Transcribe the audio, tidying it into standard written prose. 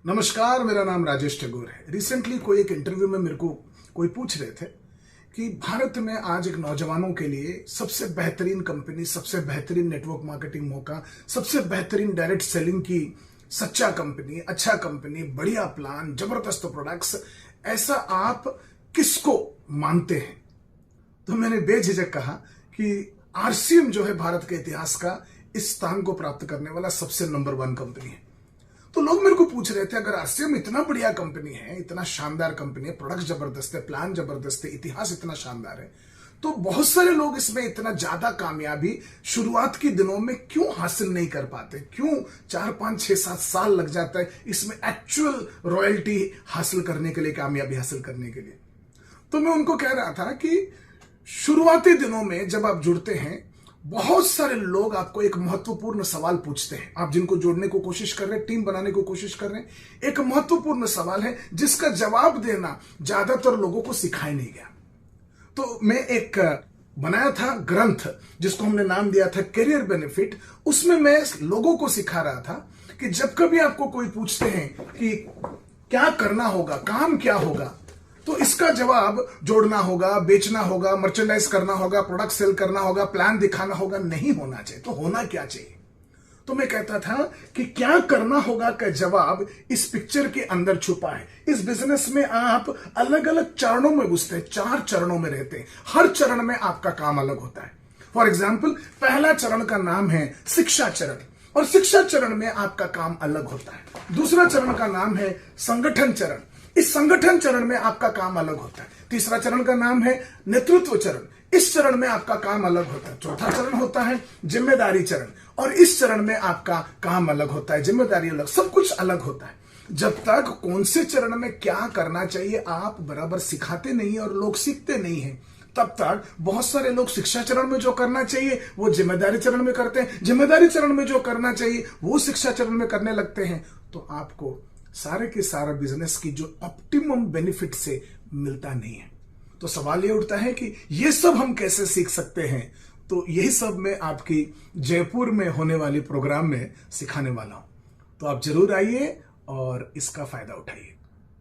नमस्कार, मेरा नाम राजेश टैगोर है। रिसेंटली कोई एक इंटरव्यू में मेरे को कोई पूछ रहे थे कि भारत में आज एक नौजवानों के लिए सबसे बेहतरीन कंपनी, सबसे बेहतरीन नेटवर्क मार्केटिंग मौका, सबसे बेहतरीन डायरेक्ट सेलिंग की सच्चा कंपनी, अच्छा कंपनी, बढ़िया प्लान, जबरदस्त प्रोडक्ट्स, ऐसा आप किसको मानते हैं? तो मैंने बेझिझक कहा कि आरसीएम जो है भारत के इतिहास का इस स्थान को प्राप्त करने वाला सबसे नंबर 1 कंपनी है। तो लोग मेरे को पूछ रहे थे, अगर आरसीएम इतना बढ़िया कंपनी है, इतना शानदार कंपनी है, प्रोडक्ट जबरदस्त है, प्लान जबरदस्त है, इतिहास इतना शानदार है, तो बहुत सारे लोग इसमें इतना ज्यादा कामयाबी शुरुआत के दिनों में क्यों हासिल नहीं कर पाते? क्यों 4, 5, 6, 7 साल लग जाता है इसमें एक्चुअल रॉयल्टी हासिल करने के लिए, कामयाबी हासिल करने के लिए? तो मैं उनको कह रहा था कि शुरुआती दिनों में जब आप जुड़ते हैं, बहुत सारे लोग आपको एक महत्वपूर्ण सवाल पूछते हैं। आप जिनको जोड़ने को कोशिश कर रहे हैं, टीम बनाने को कोशिश कर रहे हैं, एक महत्वपूर्ण सवाल है जिसका जवाब देना ज्यादातर लोगों को सिखाया नहीं गया। तो मैं एक बनाया था ग्रंथ जिसको हमने नाम दिया था करियर बेनिफिट। उसमें मैं लोगों को सिखा रहा था कि जब कभी आपको कोई पूछते हैं कि क्या करना होगा, काम क्या होगा, तो इसका जवाब जोड़ना होगा, बेचना होगा, मर्चेंडाइज करना होगा, प्रोडक्ट सेल करना होगा, प्लान दिखाना होगा, नहीं होना चाहिए। तो होना क्या चाहिए? तो मैं कहता था कि क्या करना होगा का जवाब इस पिक्चर के अंदर छुपा है। इस बिजनेस में आप अलग अलग चरणों में घुसते हैं, 4 चरणों में रहते हैं। हर चरण में आपका काम अलग होता है। फॉर एग्जाम्पल, पहला चरण का नाम है शिक्षा चरण, और शिक्षा चरण में आपका काम अलग होता है। दूसरा चरण का नाम है संगठन चरण, इस संगठन चरण में आपका काम अलग होता है। तीसरा चरण का नाम है नेतृत्व चरण, इस चरण में आपका काम अलग होता है। चौथा चरण होता है जिम्मेदारी चरण, और इस चरण में आपका काम अलग होता है, जिम्मेदारी अलग, सब कुछ अलग होता है। जब तक कौन से चरण में क्या करना चाहिए आप बराबर सिखाते नहीं और लोग सीखते नहीं हैं, तब तक बहुत सारे लोग शिक्षा चरण में जो करना चाहिए वो जिम्मेदारी चरण में करते हैं, जिम्मेदारी चरण में जो करना चाहिए वो शिक्षा चरण में करने लगते हैं। तो आपको सारे के सारा बिजनेस की जो ऑप्टिमम बेनिफिट से मिलता नहीं है। तो सवाल ये उठता है कि ये सब हम कैसे सीख सकते हैं? तो यही सब मैं आपकी जयपुर में होने वाली प्रोग्राम में सिखाने वाला हूं। तो आप जरूर आइए और इसका फायदा उठाइए।